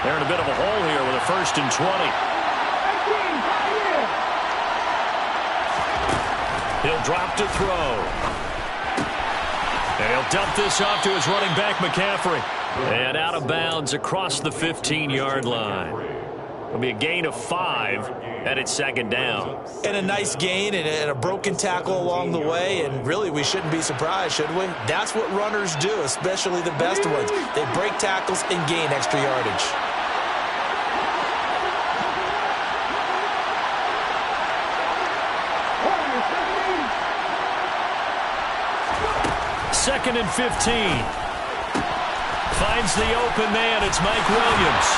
They're in a bit of a hole here with a 1st and 20. He'll drop to throw. And he'll dump this off to his running back, McCaffrey. And out of bounds across the 15-yard line. It'll be a gain of 5, and it's 2nd down. And a nice gain and a broken tackle along the way, and really we shouldn't be surprised, should we? That's what runners do, especially the best ones. They break tackles and gain extra yardage. Second and 15. Finds the open man. It's Mike Williams.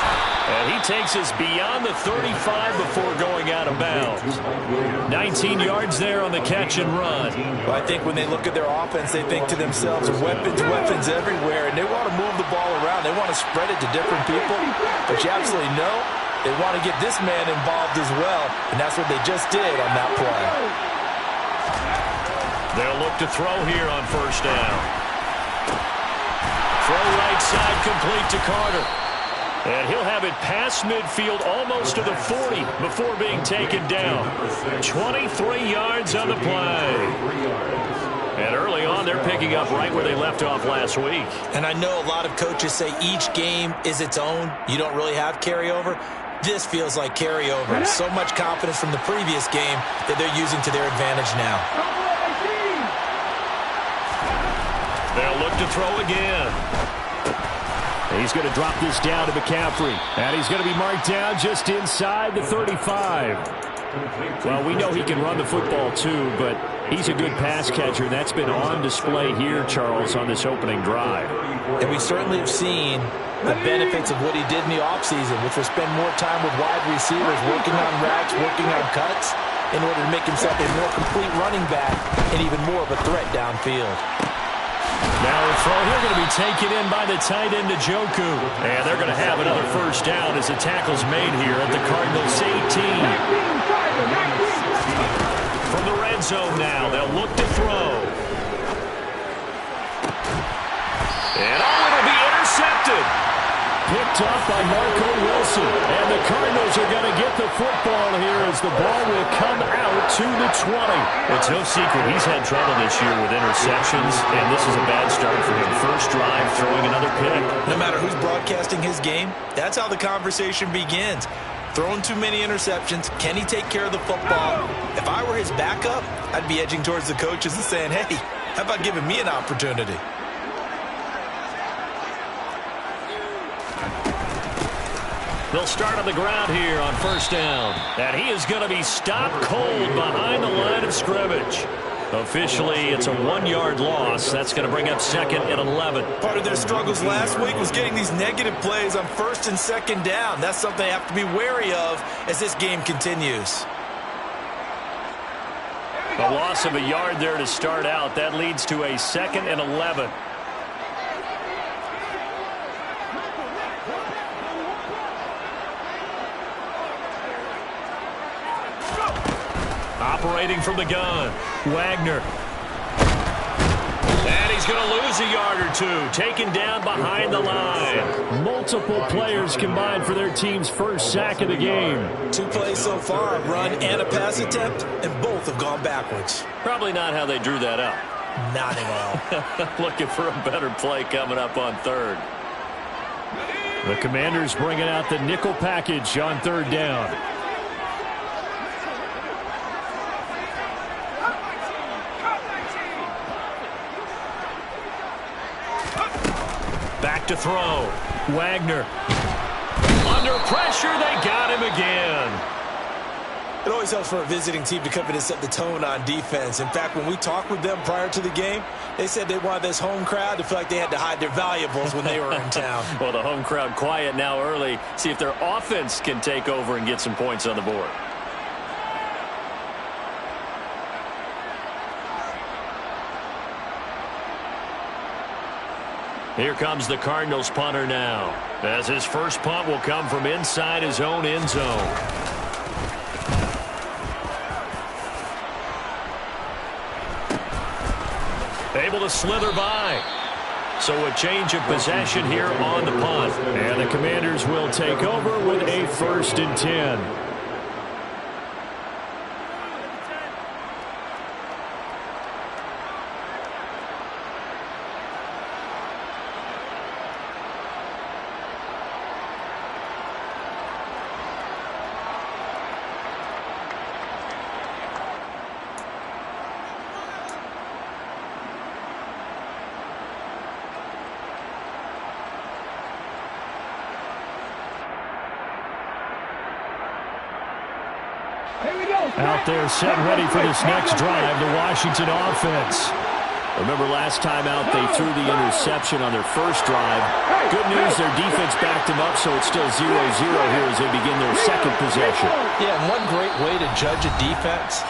And he takes us beyond the 35 before going out of bounds. 19 yards there on the catch and run. Well, I think when they look at their offense, they think to themselves, weapons everywhere, and they want to move the ball around. They want to spread it to different people. But you absolutely know they want to get this man involved as well, and that's what they just did on that play. They'll look to throw here on 1st down. Throw right side complete to Carter. And he'll have it past midfield almost to the 40 before being taken down. 23 yards on the play. And early on, they're picking up right where they left off last week. And I know a lot of coaches say each game is its own. You don't really have carryover. This feels like carryover. So much confidence from the previous game that they're using to their advantage now. They'll look to throw again. He's going to drop this down to McCaffrey. And he's going to be marked down just inside the 35. Well, we know he can run the football too, but he's a good pass catcher. That's been on display here, Charles, on this opening drive. And we certainly have seen the benefits of what he did in the offseason, which was spend more time with wide receivers, working on routes, working on cuts, in order to make himself a more complete running back and even more of a threat downfield. Now a throw here going to be taken in by the tight end, Njoku. And they're going to have another 1st down as the tackle's made here at the Cardinals' 18. From the red zone now, they'll look to throw. And it'll be intercepted. Picked off by Marco Wilson. And the Cardinals are going to get the football here as the ball will come out to the 20. It's no secret he's had trouble this year with interceptions, and this is a bad start for him. First drive, throwing another pick. No matter who's broadcasting his game, that's how the conversation begins. Throwing too many interceptions. Can he take care of the football? If I were his backup, I'd be edging towards the coaches and saying, hey, how about giving me an opportunity? They'll start on the ground here on 1st down. And he is going to be stopped cold behind the line of scrimmage. Officially, it's a 1-yard loss. That's going to bring up 2nd and 11. Part of their struggles last week was getting these negative plays on 1st and 2nd down. That's something they have to be wary of as this game continues. A loss of a yard there to start out. That leads to a 2nd and 11. Operating from the gun, Wagner. And he's going to lose a yard or two. Taken down behind the line. Multiple players combined for their team's first sack of the game. 2 plays so far, a run and a pass attempt, and both have gone backwards. Probably not how they drew that up. Not at all. Looking for a better play coming up on 3rd. The Commanders bringing out the nickel package on 3rd down. Back to throw. Wagner. Under pressure, they got him again. It always helps for a visiting team to come in and set the tone on defense. In fact, when we talked with them prior to the game, they said they wanted this home crowd to feel like they had to hide their valuables when they were in town. Well, the home crowd quiet now early. See if their offense can take over and get some points on the board. Here comes the Cardinals punter now, as his first punt will come from inside his own end zone. Able to slither by. So a change of possession here on the punt. And the Commanders will take over with a 1st and 10. Out there set ready for this next drive, the Washington offense. Remember last time out they threw the interception on their first drive. Good news, their defense backed them up, so it's still 0-0 here as they begin their second possession. Yeah, and one great way to judge a defense.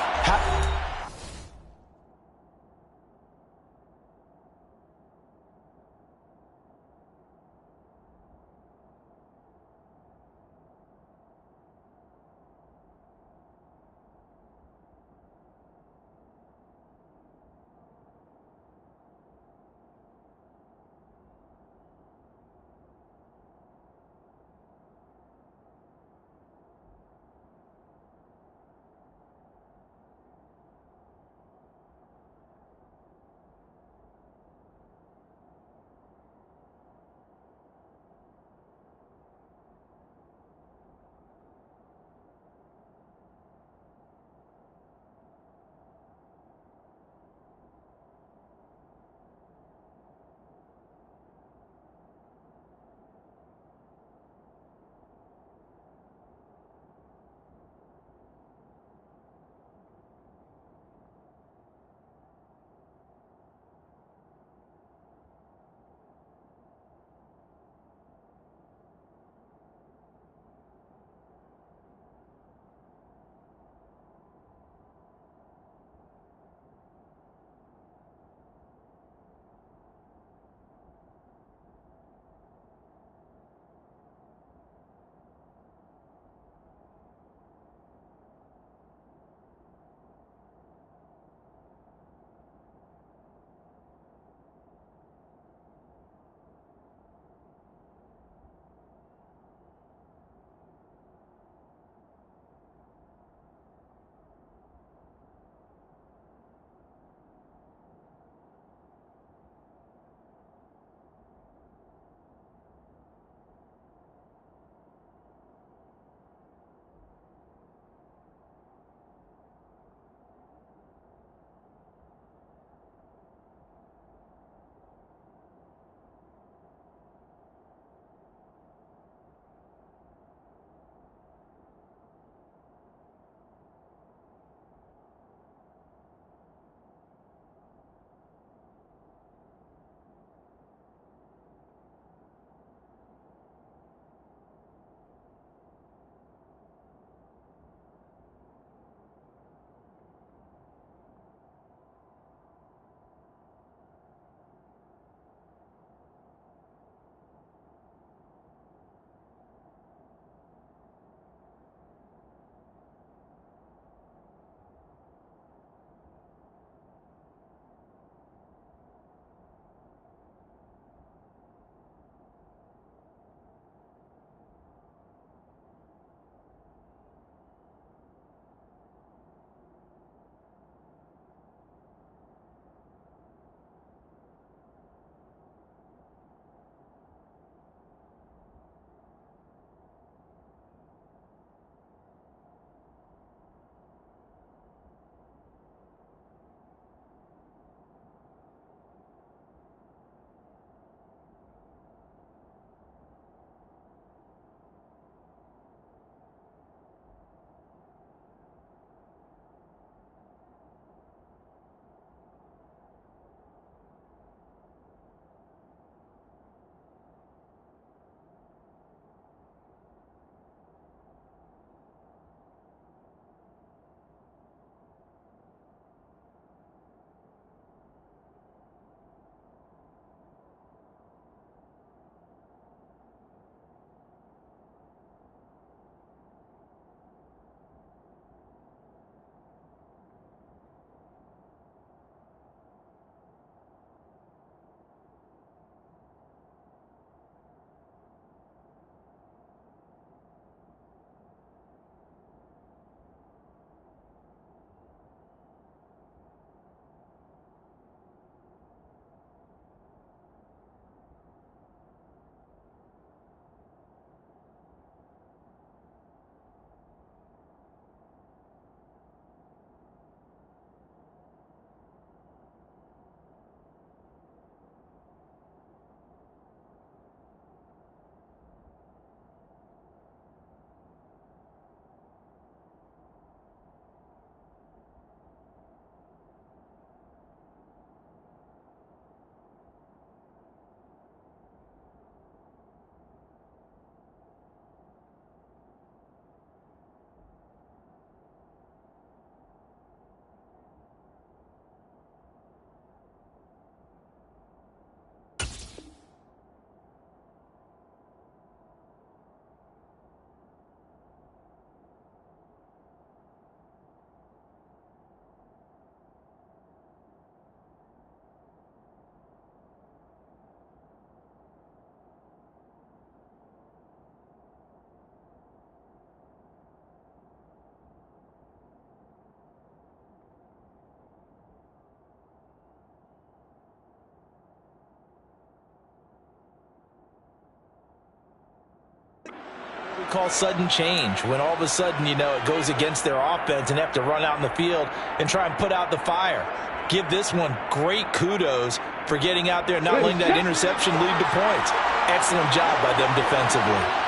We call sudden change, when all of a sudden, you know, it goes against their offense and they have to run out in the field and try and put out the fire. Give this one great kudos for getting out there and not letting that interception lead to points. Excellent job by them defensively.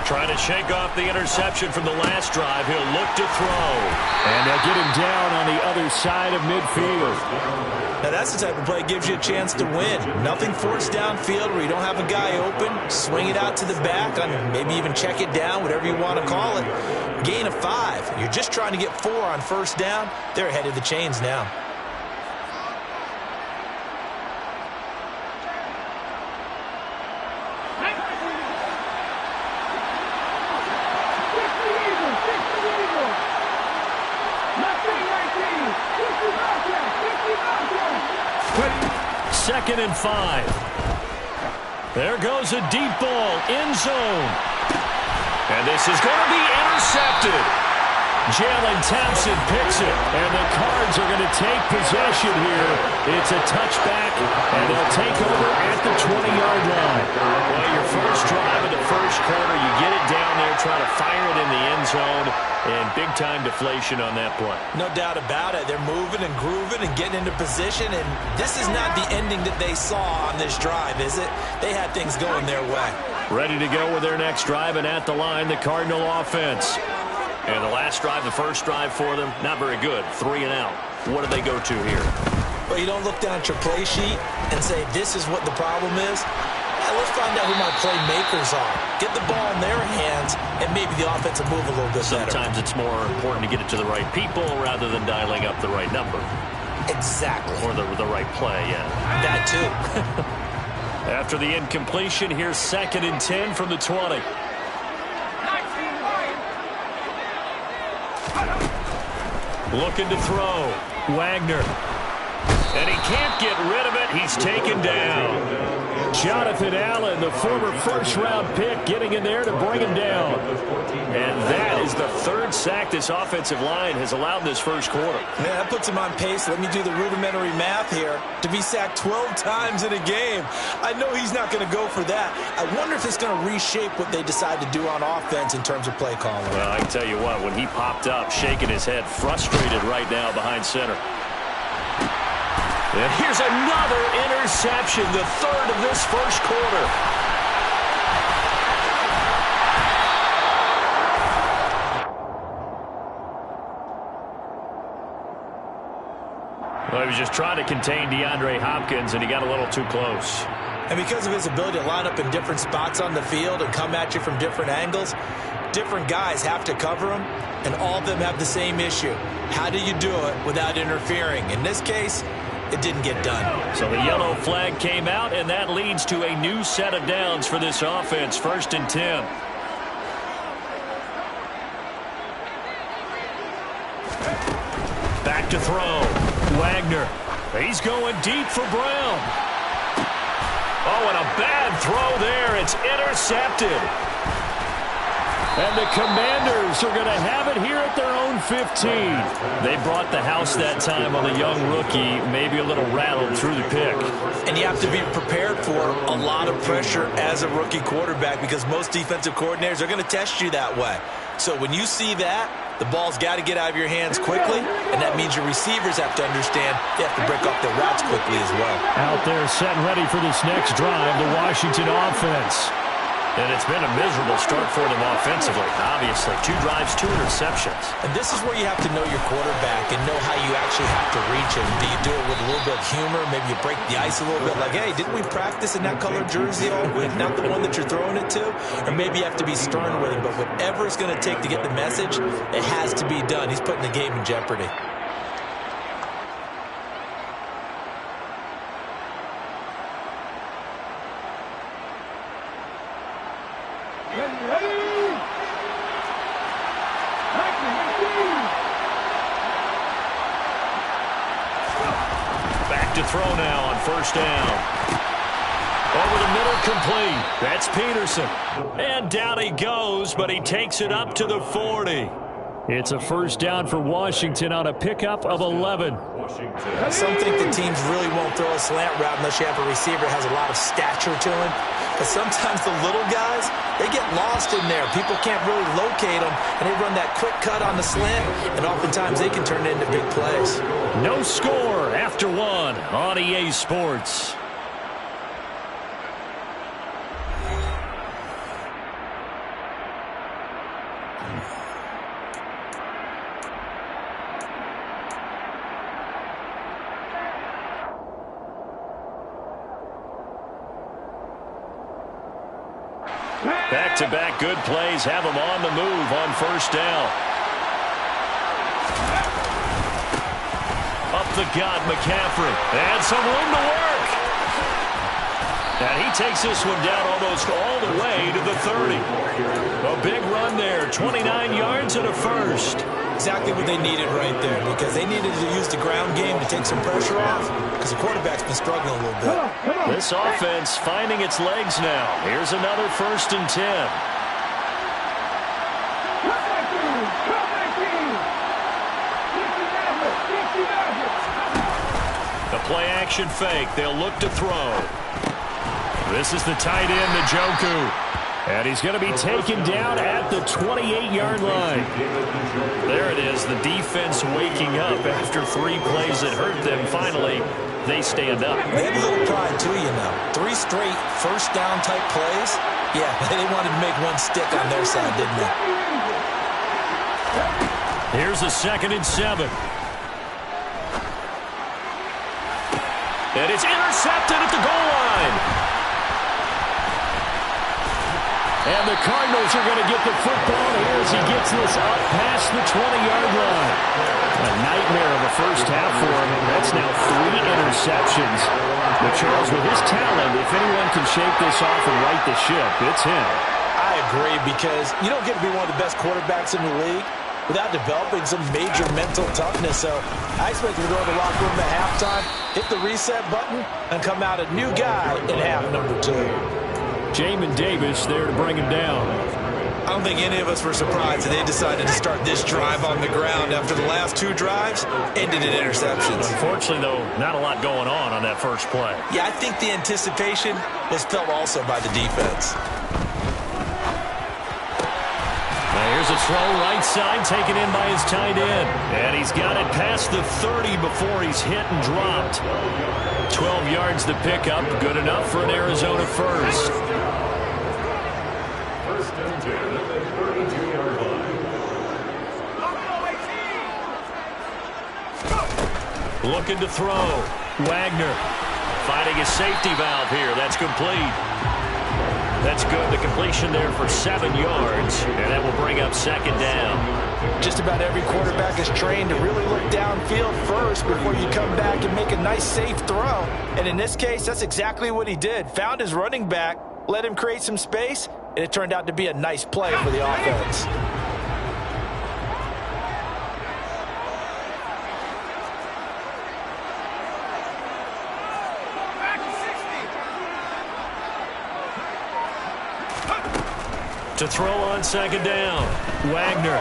Trying to shake off the interception from the last drive. He'll look to throw. And they'll get him down on the other side of midfield. Now that's the type of play that gives you a chance to win. Nothing forced downfield where you don't have a guy open. Swing it out to the back, maybe even check it down, whatever you want to call it. Gain of 5. You're just trying to get 4 on first down. They're ahead of the chains now. Second and 5. There goes a deep ball, end zone. And this is going to be intercepted. Jalen Thompson picks it, and the Cards are going to take possession here. It's a touchback, and they'll take over at the 20-yard line. Well, your first drive of the first quarter, you get it down there, try to fire it in the end zone, and big-time deflation on that play. No doubt about it. They're moving and grooving and getting into position, and this is not the ending that they saw on this drive, is it? They had things going their way. Ready to go with their next drive, and at the line, the Cardinal offense. And the last drive, the first drive for them, not very good. 3 and out. What do they go to here? Well, you don't look down at your play sheet and say, this is what the problem is. Yeah, let's find out who my playmakers are. Get the ball in their hands, and maybe the offense will move a little bit better. Sometimes it's more important to get it to the right people rather than dialing up the right number. Exactly. Or the right play, yeah. That too. After the incompletion, here's 2nd and 10 from the 20. Looking to throw. Wagner. And he can't get rid of it. He's taken down. Jonathan Allen, the former first-round pick, getting in there to bring him down. And that is the 3rd sack this offensive line has allowed this first quarter. Man, that puts him on pace. Let me do the rudimentary math here. To be sacked 12 times in a game. I know he's not going to go for that. I wonder if it's going to reshape what they decide to do on offense in terms of play calling. Well, I can tell you what, when he popped up, shaking his head, frustrated right now behind center. And here's another interception, the 3rd of this first quarter. Well, he was just trying to contain DeAndre Hopkins, and he got a little too close. And because of his ability to line up in different spots on the field and come at you from different angles, different guys have to cover him, and all of them have the same issue. How do you do it without interfering? In this case, it didn't get done. So the yellow flag came out, and that leads to a new set of downs for this offense. 1st and 10. Back to throw. Wagner. He's going deep for Brown. Oh, and a bad throw there. It's intercepted. And the Commanders are going to have it here at their own 15. They brought the house that time on the young rookie, maybe a little rattled through the pick. And you have to be prepared for a lot of pressure as a rookie quarterback because most defensive coordinators are going to test you that way. So when you see that, the ball's got to get out of your hands quickly, and that means your receivers have to understand they have to break off their routes quickly as well. Out there set and ready for this next drive, the Washington offense. And it's been a miserable start for them offensively, obviously. 2 drives, 2 interceptions. And this is where you have to know your quarterback and know how you actually have to reach him. Do you do it with a little bit of humor? Maybe you break the ice a little bit like, hey, didn't we practice in that color jersey all week? Not the one that you're throwing it to? Or maybe you have to be stern with him. But whatever it's going to take to get the message, it has to be done. He's putting the game in jeopardy. Back to throw now on 1st down. Over the middle, complete. That's Peterson. And down he goes, but he takes it up to the 40. It's a first down for Washington on a pickup of 11. Some think the teams really won't throw a slant route unless you have a receiver that has a lot of stature to him. But sometimes the little guys, they get lost in there. People can't really locate them, and they run that quick cut on the slant, and oftentimes they can turn it into big plays. No score after one on EA Sports. Back-to-back good plays have them on the move on first down. Up the gut, McCaffrey. And some room to work. And he takes this one down almost all the way to the 30. A big run there, 29 yards and a first. Exactly what they needed right there, because they needed to use the ground game to take some pressure off, because the quarterback's been struggling a little bit. This offense finding its legs now. Here's another 1st and 10. The play action fake. They'll look to throw. This is the tight end, Njoku. And he's going to be taken down at the 28-yard line. There it is, the defense waking up after 3 plays that hurt them. Finally, they stand up. They had a little pride, too, you know. 3 straight first down type plays. Yeah, they wanted to make one stick on their side, didn't they? Here's a 2nd and 7. And it's intercepted at the goal line. And the Cardinals are going to get the football here as he gets this up past the 20-yard line. A nightmare of a first half for him, and that's now 3 interceptions. But Charles, with his talent, if anyone can shake this off and right the ship, it's him. I agree, because you don't get to be one of the best quarterbacks in the league without developing some major mental toughness. So I expect him to go in the locker room at halftime, hit the reset button, and come out a new guy in half number 2. Jamin Davis there to bring him down. I don't think any of us were surprised that they decided to start this drive on the ground after the last 2 drives ended in interceptions. Unfortunately, though, not a lot going on that first play. Yeah, I think the anticipation was felt also by the defense. Now here's a throw right side taken in by his tight end. And he's got it past the 30 before he's hit and dropped. 12 yards to pick up, good enough for an Arizona first. First and 10 at the 32-yard line. Looking to throw. Wagner finding a safety valve here. That's complete. That's good. The completion there for 7 yards, and that will bring up 2nd down. Just about every quarterback is trained to really look downfield first before you come back and make a nice, safe throw. And in this case, that's exactly what he did. Found his running back, let him create some space, and it turned out to be a nice play for the offense. To throw on 2nd down. Wagner.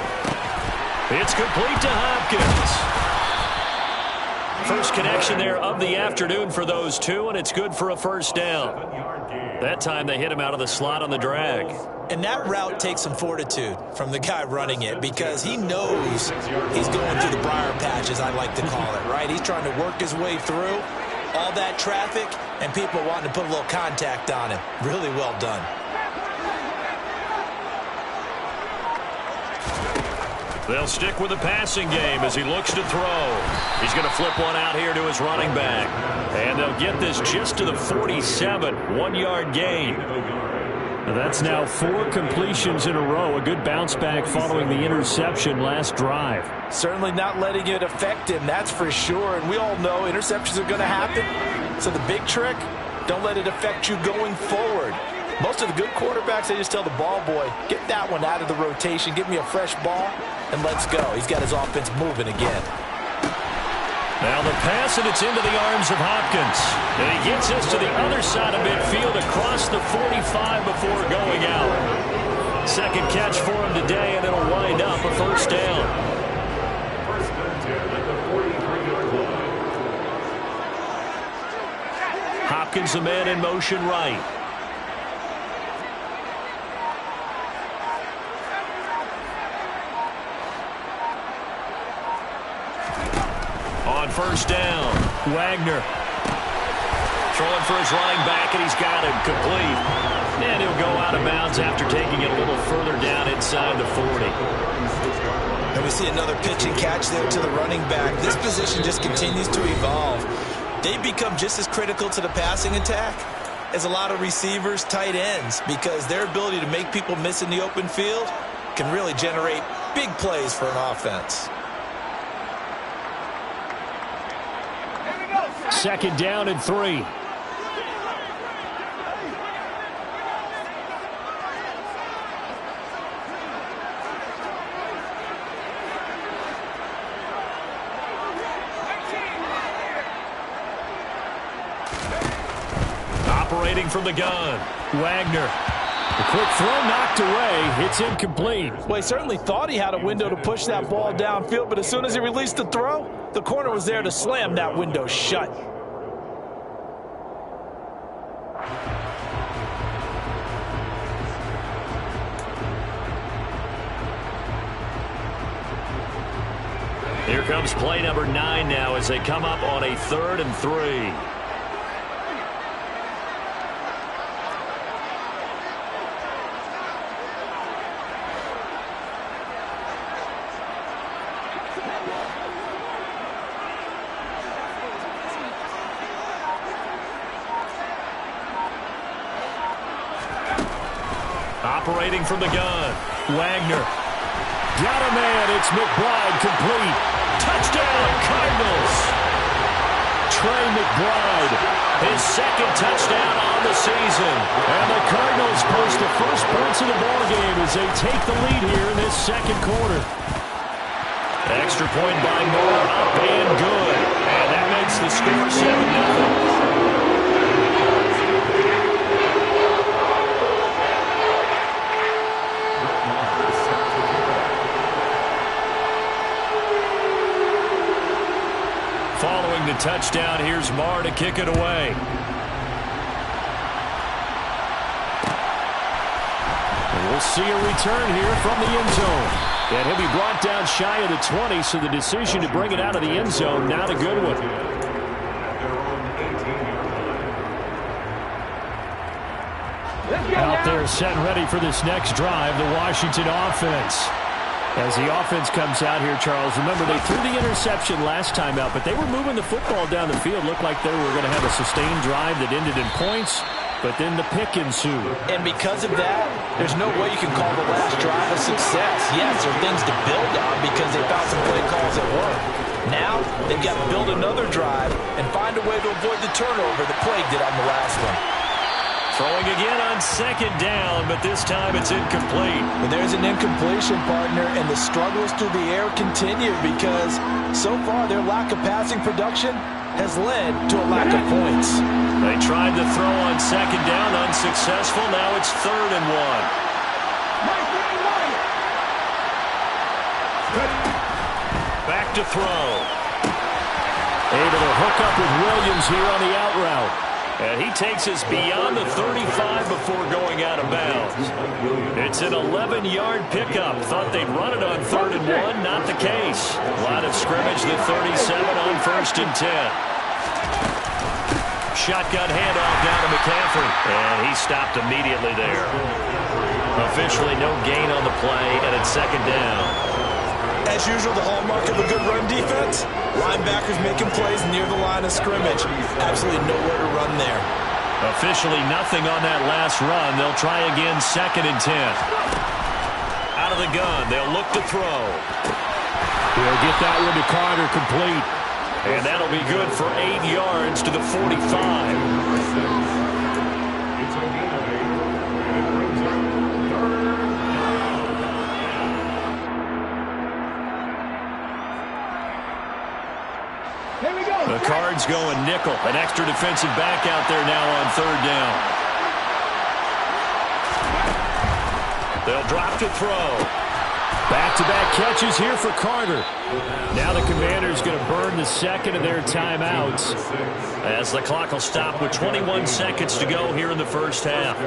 It's complete to Hopkins. First connection there of the afternoon for those 2, and it's good for a first down. That time they hit him out of the slot on the drag. And that route takes some fortitude from the guy running it, because he knows he's going through the briar patch, as I like to call it, right? He's trying to work his way through all that traffic and people wanting to put a little contact on him. Really well done. They'll stick with the passing game as he looks to throw. He's going to flip one out here to his running back. And they'll get this just to the 47, 1-yard gain. That's now 4 completions in a row. A good bounce back following the interception last drive. Certainly not letting it affect him, that's for sure. And we all know interceptions are going to happen. So the big trick, don't let it affect you going forward. Most of the good quarterbacks, they just tell the ball boy, get that one out of the rotation, give me a fresh ball, and let's go. He's got his offense moving again. Now the pass, and it's into the arms of Hopkins. And he gets us to the other side of midfield across the 45 before going out. Second catch for him today, and it'll wind up a first down. Hopkins, the man in motion right. On first down, Wagner. Throwing for his running back, and he's got him complete. And he'll go out of bounds after taking it a little further down inside the 40. And we see another pitch and catch there to the running back. This position just continues to evolve. They become just as critical to the passing attack as a lot of receivers, tight ends, because their ability to make people miss in the open field can really generate big plays for an offense. Second down and 3. Operating from the gun, Wagner. The quick throw knocked away. It's incomplete. Well, he certainly thought he had a window to push that ball downfield, but as soon as he released the throw, the corner was there to slam that window shut. Here comes play number 9 now as they come up on a 3rd and 3. Operating from the gun, Wagner. Got a man, it's McBride, complete. Touchdown, Cardinals. Trey McBride, his second touchdown on the season. And the Cardinals post the first points of the ballgame as they take the lead here in this second quarter. Extra point by Moore, up and good. And that makes the score 7-0. Following the touchdown, here's Marr to kick it away. And we'll see a return here from the end zone. And he'll be brought down shy of the 20, so the decision to bring it out of the end zone, not a good one. Out there set and ready for this next drive, the Washington offense. As the offense comes out here, Charles, remember they threw the interception last time out, but they were moving the football down the field. Looked like they were going to have a sustained drive that ended in points, but then the pick ensued. And because of that, there's no way you can call the last drive a success. Yes, there are things to build on because they found some play calls that work. Now, they've got to build another drive and find a way to avoid the turnover that plagued it on the last one. Throwing again on second down, but this time it's incomplete. And there's an incompletion, partner, and the struggles through the air continue because so far their lack of passing production has led to a lack of points. They tried to throw on second down, unsuccessful. Now it's 3rd and 1. Back to throw. Able to hook up with Williams here on the out route. And he takes us beyond the 35 before going out of bounds. It's an 11-yard pickup. Thought they'd run it on 3rd and 1. Not the case. Line of scrimmage, the 37 on 1st and 10. Shotgun handoff down to McCaffrey. And he stopped immediately there. Officially no gain on the play, and it's 2nd down. As usual, the hallmark of a good run defense, linebackers making plays near the line of scrimmage. Absolutely nowhere to run there. Officially nothing on that last run. They'll try again 2nd and 10. Out of the gun, they'll look to throw. He'll get that one to Carter, complete. And that'll be good for 8 yards to the 45. The Cards going nickel. An extra defensive back out there now on 3rd down. They'll drop to throw. Back-to-back catches here for Carter. Now the Commanders going to burn the second of their timeouts as the clock will stop with 21 seconds to go here in the first half.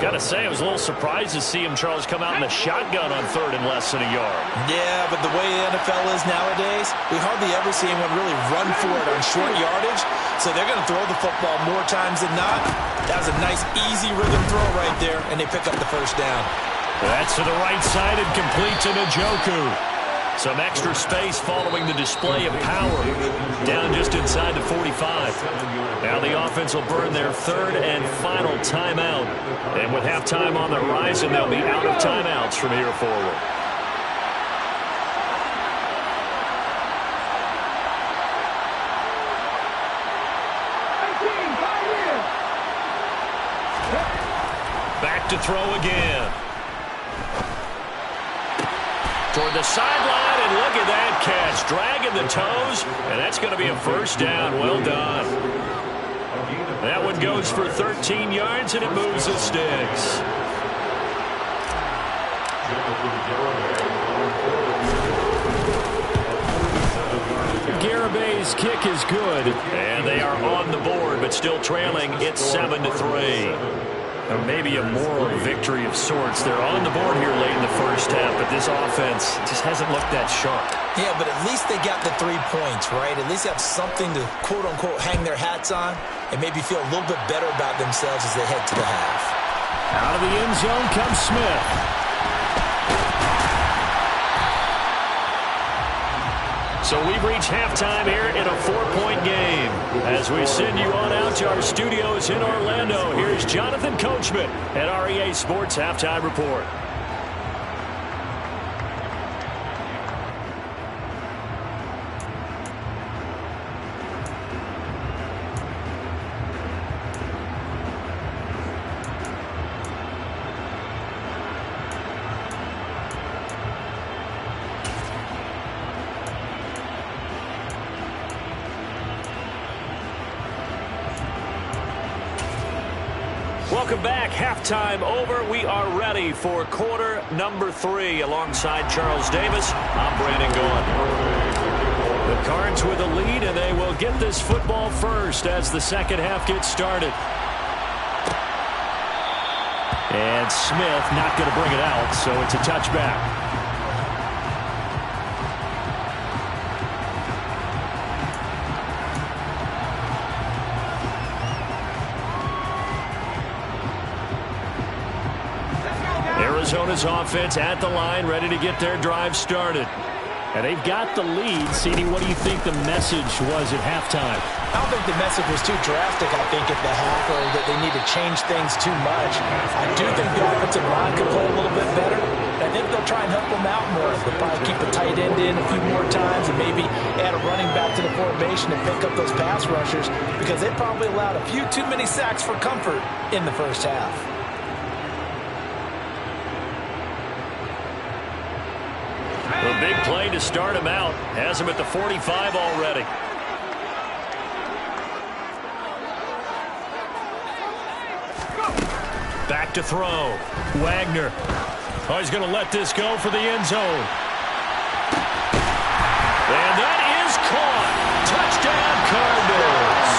Got to say, I was a little surprised to see him, Charles, come out in a shotgun on third and less than a yard. Yeah, but the way the NFL is nowadays, we hardly ever see anyone really run for it on short yardage. So they're going to throw the football more times than not. That was a nice, easy rhythm throw right there, and they pick up the first down. That's to the right side and complete to Njoku. Some extra space following the display of power. Down just inside the 45. Now the offense will burn their third and final timeout. And with halftime on the horizon, they'll be out of timeouts from here forward. Back to throw again. Toward the sideline, and look at that catch. Dragging the toes, and that's going to be a first down. Well done. That one goes for 13 yards, and it moves the sticks. Garabay's kick is good, and they are on the board, but still trailing. It's 7-3. Or maybe a moral victory of sorts. They're on the board here late in the first half, but this offense just hasn't looked that sharp. Yeah, but at least they got the 3 points, right? At least they have something to, quote-unquote, hang their hats on and maybe feel a little bit better about themselves as they head to the half. Out of the end zone comes Smith. So we've reached halftime here in a 4-point game. As we send you on out to our studios in Orlando, here's Jonathan Coachman at REA Sports Halftime Report. Welcome back. Halftime over. We are ready for quarter number 3. Alongside Charles Davis, I'm Brandon Gaughan. The Cards with a lead, and they will get this football first as the second half gets started. And Smith not going to bring it out, so it's a touchback. Arizona's offense at the line, ready to get their drive started. And they've got the lead. CD, what do you think the message was at halftime? I don't think the message was too drastic, I think, at the half, or that they need to change things too much. I do think the offensive line could play a little bit better. I think they'll try and help them out more. They'll probably keep the tight end in a few more times and maybe add a running back to the formation and pick up those pass rushers, because they probably allowed a few too many sacks for comfort in the first half. A big play to start him out. Has him at the 45 already. Back to throw. Wagner. Oh, he's going to let this go for the end zone. And that is caught. Touchdown, Cardinals.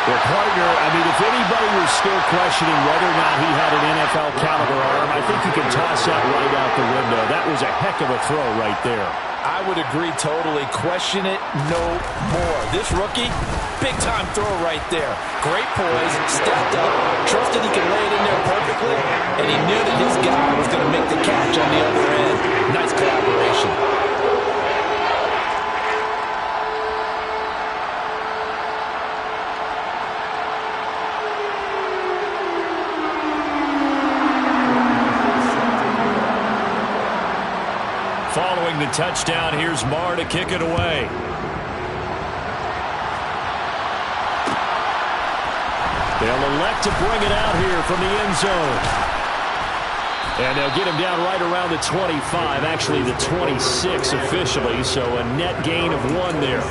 Well, partner, I mean, if anybody was still questioning whether or not he had an NFL caliber arm, I think you can toss that right out the window. That was a heck of a throw right there. I would agree totally. Question it no more. This rookie, big-time throw right there. Great poise, stepped up, trusted he could lay it in there perfectly, and he knew that his guy was going to make the catch on the other end. Nice collaboration. Following the touchdown, here's Marr to kick it away. They'll elect to bring it out here from the end zone. And they'll get him down right around the 25, actually the 26 officially, so a net gain of 1 there.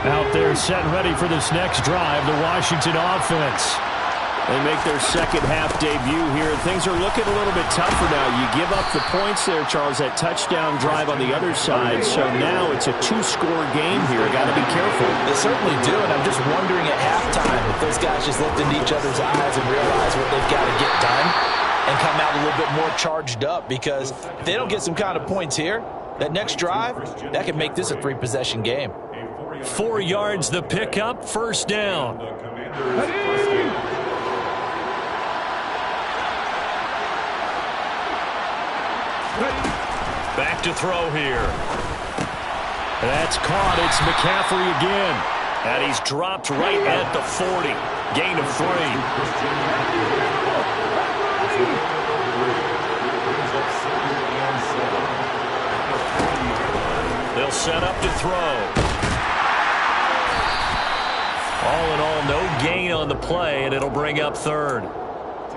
Out there set and ready for this next drive, the Washington offense. They make their second half debut here. Things are looking a little bit tougher now. You give up the points there, Charles, that touchdown drive on the other side. So now it's a two-score game here. Got to be careful. They certainly do, and I'm just wondering at halftime if those guys just looked into each other's eyes and realized what they've got to get done and come out a little bit more charged up, because if they don't get some kind of points here, that next drive, that could make this a three-possession game. 4 yards the pickup, first down. Back to throw here. That's caught. It's McCaffrey again. And he's dropped right at the 40. Gain of 3. They'll set up to throw. All in all, no gain on the play, and it'll bring up third.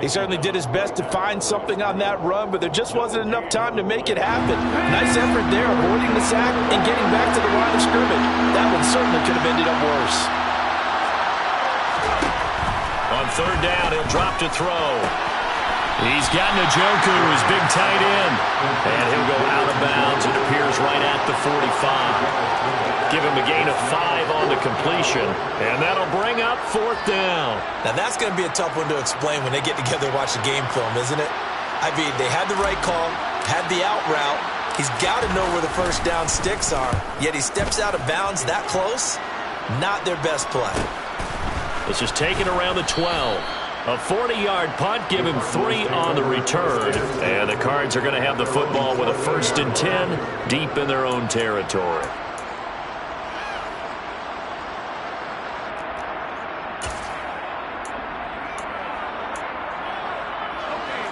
He certainly did his best to find something on that run, but there just wasn't enough time to make it happen. Nice effort there, avoiding the sack and getting back to the line of scrimmage. That one certainly could have ended up worse. On third down, he'll drop to throw. He's got Njoku, his big tight end. And he'll go out of bounds. It appears right at the 45. Give him a gain of 5 on the completion. And that'll bring up fourth down. Now that's going to be a tough one to explain when they get together and watch the game film, isn't it? I mean, they had the right call, had the out route. He's got to know where the first down sticks are. Yet he steps out of bounds that close. Not their best play. This is taken around the 12. A 40-yard punt, give him 3 on the return. And the Cards are going to have the football with a 1st and 10 deep in their own territory.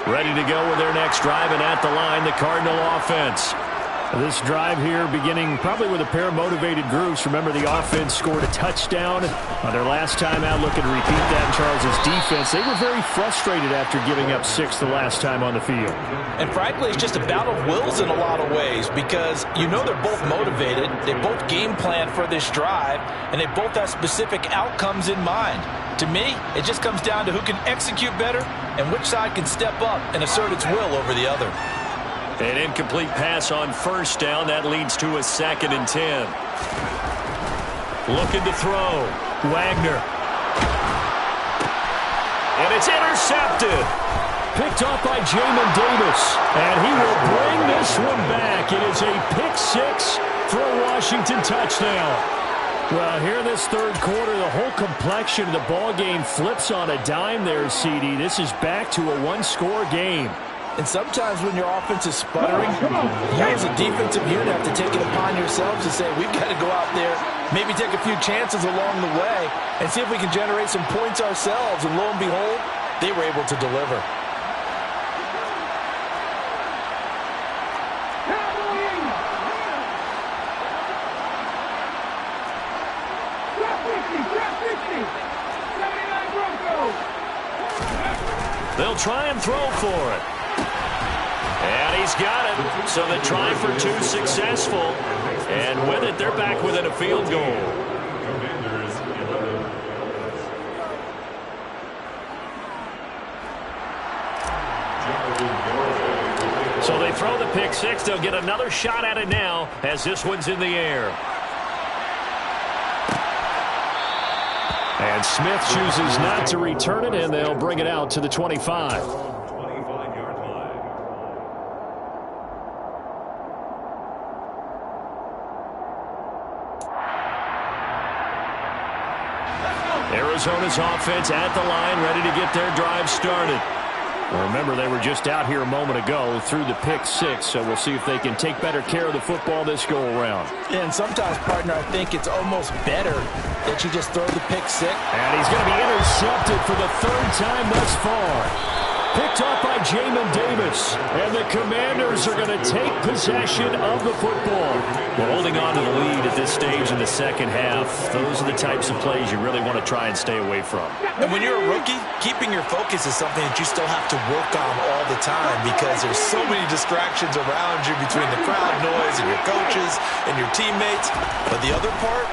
Ready to go with their next drive, and at the line, the Cardinal offense. This drive here beginning probably with a pair of motivated groups. Remember, the offense scored a touchdown on their last time out. Looking to repeat that in Charles's defense. They were very frustrated after giving up 6 the last time on the field. And frankly, it's just a battle of wills in a lot of ways, because you know they're both motivated. They both game plan for this drive, and they both have specific outcomes in mind. To me, it just comes down to who can execute better and which side can step up and assert its will over the other. An incomplete pass on first down. That leads to a 2nd and 10. Looking to throw. Wagner. And it's intercepted. Picked off by Jamin Davis. And he will bring this one back. It is a pick-6 for a Washington touchdown. Well, here in this third quarter, the whole complexion of the ball game flips on a dime there, CD. This is back to a one-score game. And sometimes when your offense is sputtering, you as a defensive unit have to take it upon yourselves to say, we've got to go out there, maybe take a few chances along the way, and see if we can generate some points ourselves. And lo and behold, they were able to deliver. They'll try and throw for it. And he's got it. So the try for 2 successful. And with it, they're back within a field goal. So they throw the pick-6. They'll get another shot at it now as this one's in the air. And Smith chooses not to return it, and they'll bring it out to the 25. Arizona's offense at the line, ready to get their drive started. Well, remember, they were just out here a moment ago through the pick-6, so we'll see if they can take better care of the football this go-around. Yeah, and sometimes, partner, I think it's almost better that you just throw the pick-6. And he's going to be intercepted for the 3rd time thus far. Picked off by Jamin Davis. And the Commanders are going to take possession of the football. Well, holding on to the lead at this stage in the second half, those are the types of plays you really want to try and stay away from. And when you're a rookie, keeping your focus is something that you still have to work on all the time, because there's so many distractions around you between the crowd noise and your coaches and your teammates. But the other part,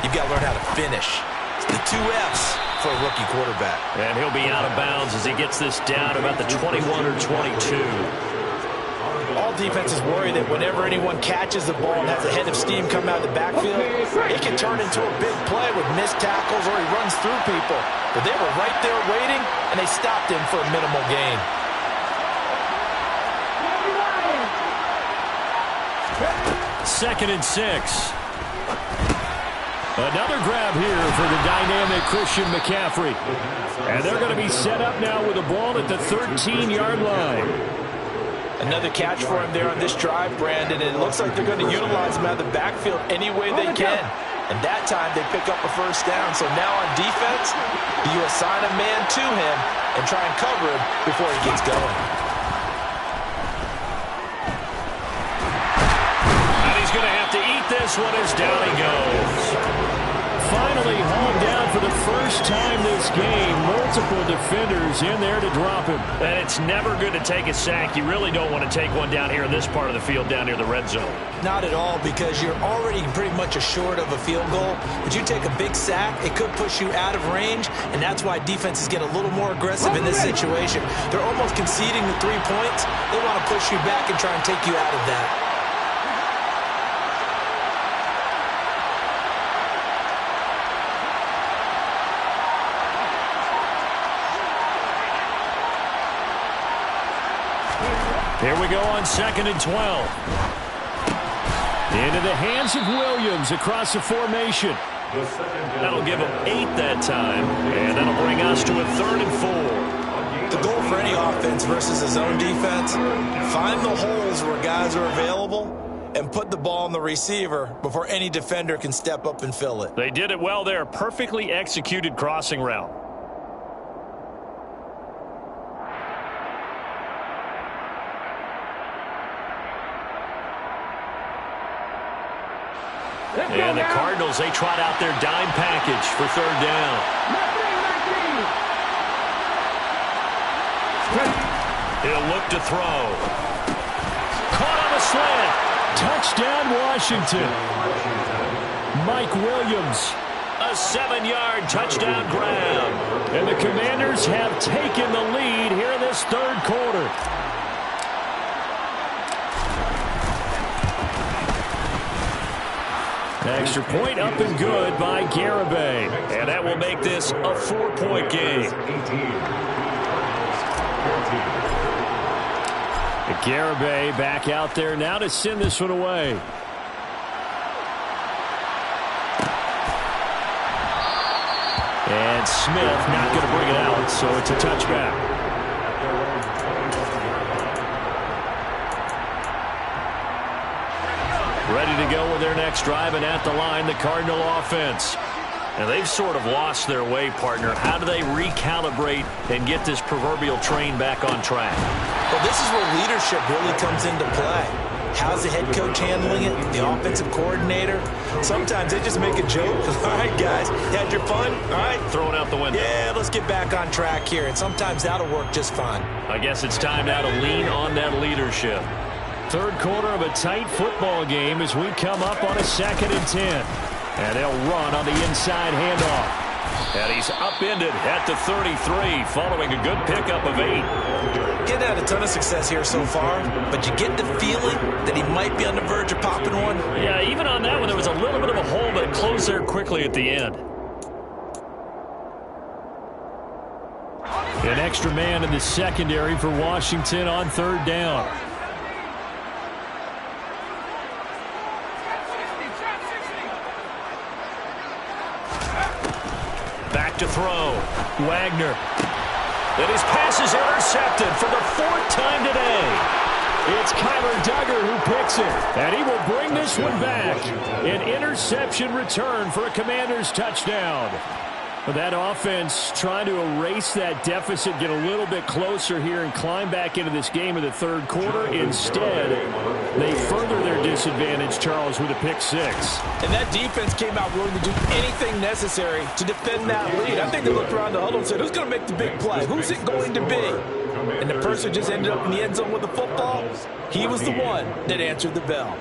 you've got to learn how to finish. It's the 2 Fs for a rookie quarterback. And he'll be out of bounds as he gets this down about the 21 or 22. All defenses worry that whenever anyone catches the ball and has a head of steam come out of the backfield, it can turn into a big play with missed tackles or he runs through people. But they were right there waiting, and they stopped him for a minimal gain. Second and 6. Another grab here for the dynamic Christian McCaffrey. And they're going to be set up now with the ball at the 13-yard line. Another catch for him there on this drive, Brandon, and it looks like they're going to utilize him out of the backfield any way they can. And that time they pick up a first down. So now on defense, you assign a man to him and try and cover him before he gets going. And he's going to have to eat this one as down he goes. Finally hauled down for the first time this game. Multiple defenders in there to drop him. And it's never good to take a sack. You really don't want to take one down here in this part of the field down near the red zone. Not at all, because you're already pretty much assured of a field goal. But you take a big sack, it could push you out of range, and that's why defenses get a little more aggressive in this situation. They're almost conceding the 3 points. They want to push you back and try and take you out of that. Here we go on 2nd and 12. Into the hands of Williams across the formation. That'll give him 8 that time, and that'll bring us to a 3rd and 4. The goal for any offense versus a zone defense, find the holes where guys are available and put the ball on the receiver before any defender can step up and fill it. They did it well there. Perfectly executed crossing route. And the Cardinals, they trot out their dime package for 3rd down. He'll look to throw. Caught on a slant. Touchdown, Washington. Mike Williams. A 7-yard touchdown grab. And the Commanders have taken the lead here in this 3rd quarter. Extra point up and good by Garibay. And that will make this a 4-point game. Garibay back out there now to send this one away. And Smith not going to bring it out, so it's a touchback. Ready to go with their next drive, and at the line, the Cardinal offense. And they've sort of lost their way, partner. How do they recalibrate and get this proverbial train back on track? Well, this is where leadership really comes into play. How's the head coach handling it? The offensive coordinator? Sometimes they just make a joke. All right, guys, you had your fun? All right. Throw it out the window. Yeah, let's get back on track here. And sometimes that'll work just fine. I guess it's time now to lean on that leadership. 3rd quarter of a tight football game as we come up on a 2nd and 10. And they'll run on the inside handoff. And he's upended at the 33 following a good pickup of 8. Getting had a ton of success here so far, but you get the feeling that he might be on the verge of popping one. Yeah, even on that one, there was a little bit of a hole, but it closed there quickly at the end. An extra man in the secondary for Washington on 3rd down. Back to throw. Wagner. And his pass is intercepted for the 4th time today. It's Kyler Duggar who picks it. And he will bring this one back. An interception return for a Commanders touchdown. That offense trying to erase that deficit, get a little bit closer here and climb back into this game in the 3rd quarter. Instead, they further their disadvantage, Charles, with a pick 6. And that defense came out willing to do anything necessary to defend that lead. I think they looked around the huddle and said, who's going to make the big play? Who's it going to be? And the person just ended up in the end zone with the football. He was the one that answered the bell.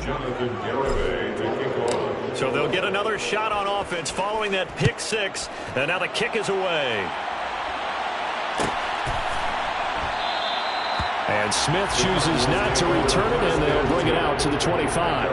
Jonathan Garibay to kick off. So So they'll get another shot on offense following that pick six. And now the kick is away. And Smith chooses not to return it, and they'll bring it out to the 25.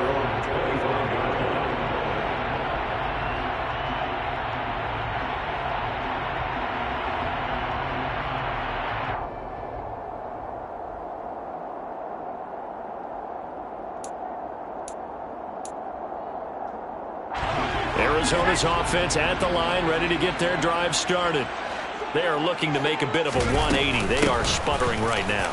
Arizona's offense at the line, ready to get their drive started. They are looking to make a bit of a 180. They are sputtering right now.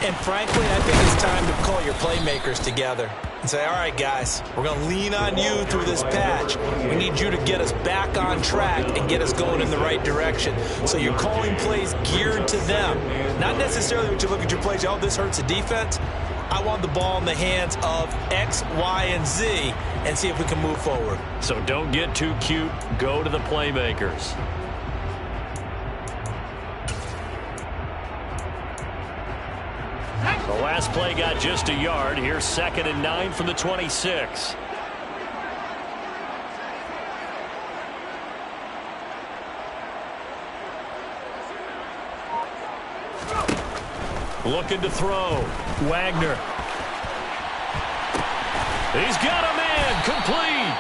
And frankly, I think it's time to call your playmakers together and say, all right, guys, we're going to lean on you through this patch. We need you to get us back on track and get us going in the right direction. So you're calling plays geared to them. Not necessarily when you look at your plays, oh, this hurts the defense. I want the ball in the hands of X, Y, and Z and see if we can move forward. So don't get too cute. Go to the playmakers. The last play got just a yard. Here's 2nd and 9 from the 26. Looking to throw. Wagner. He's got a man complete.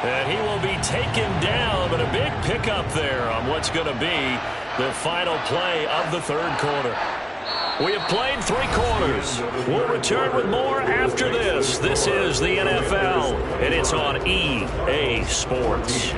And he will be taken down, but a big pickup there on what's going to be the final play of the third quarter. We have played 3 quarters. We'll return with more after this. This is the NFL, and it's on EA Sports.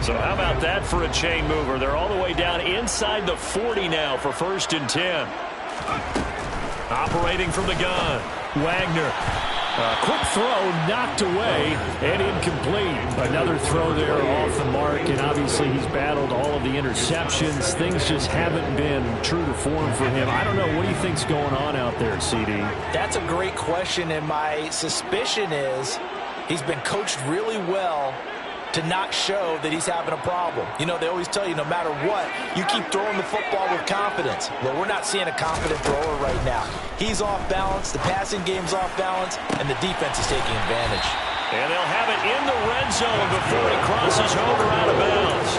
So how about that for a chain mover? They're all the way down inside the 40 now for 1st and 10. Operating from the gun, Wagner. Quick throw knocked away and incomplete. Another throw there off the mark, and obviously he's battled all of the interceptions. Things just haven't been true to form for him. I don't know. What do you think's going on out there, CD? That's a great question, and my suspicion is he's been coached really well to not show that he's having a problem. You know, they always tell you no matter what, you keep throwing the football with confidence. Well, we're not seeing a confident thrower right now. He's off balance, the passing game's off balance, and the defense is taking advantage. And they'll have it in the red zone before he crosses over out of bounds.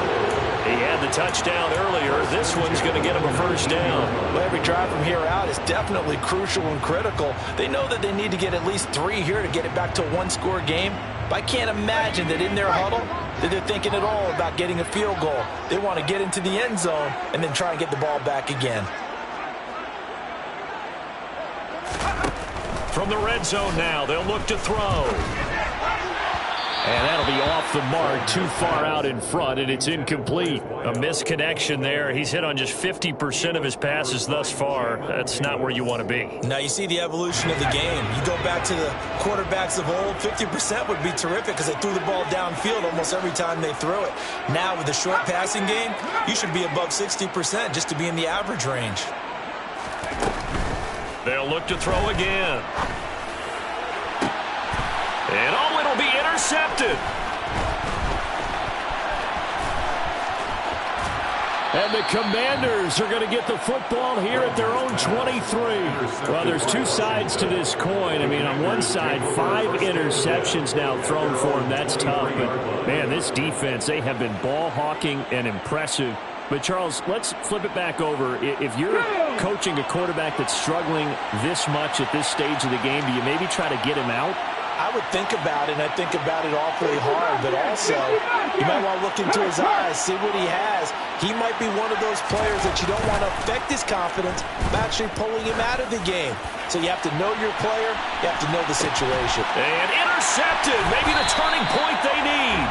He had the touchdown earlier. This one's going to get him a 1st down. Well, every drive from here out is definitely crucial and critical. They know that they need to get at least 3 here to get it back to a 1-score game. But I can't imagine that in their huddle that they're thinking at all about getting a field goal. They want to get into the end zone and then try and get the ball back again. From the red zone now, they'll look to throw. And that'll be off the mark, too far out in front, and it's incomplete. A misconnection there. He's hit on just 50% of his passes thus far. That's not where you want to be. Now you see the evolution of the game. You go back to the quarterbacks of old, 50% would be terrific because they threw the ball downfield almost every time they threw it. Now with the short passing game, you should be above 60% just to be in the average range. They'll look to throw again. And oh, it'll be intercepted. And the Commanders are going to get the football here at their own 23. Well, there's 2 sides to this coin. I mean, on one side, 5 interceptions now thrown for him. That's tough. But, man, this defense, they have been ball hawking and impressive. But, Charles, let's flip it back over. If you're coaching a quarterback that's struggling this much at this stage of the game, do you maybe try to get him out? I would think about it, and I think about it awfully hard, but also you might want to look into his eyes, see what he has. He might be one of those players that you don't want to affect his confidence by actually pulling him out of the game. So you have to know your player, you have to know the situation. And intercepted, maybe the turning point they need.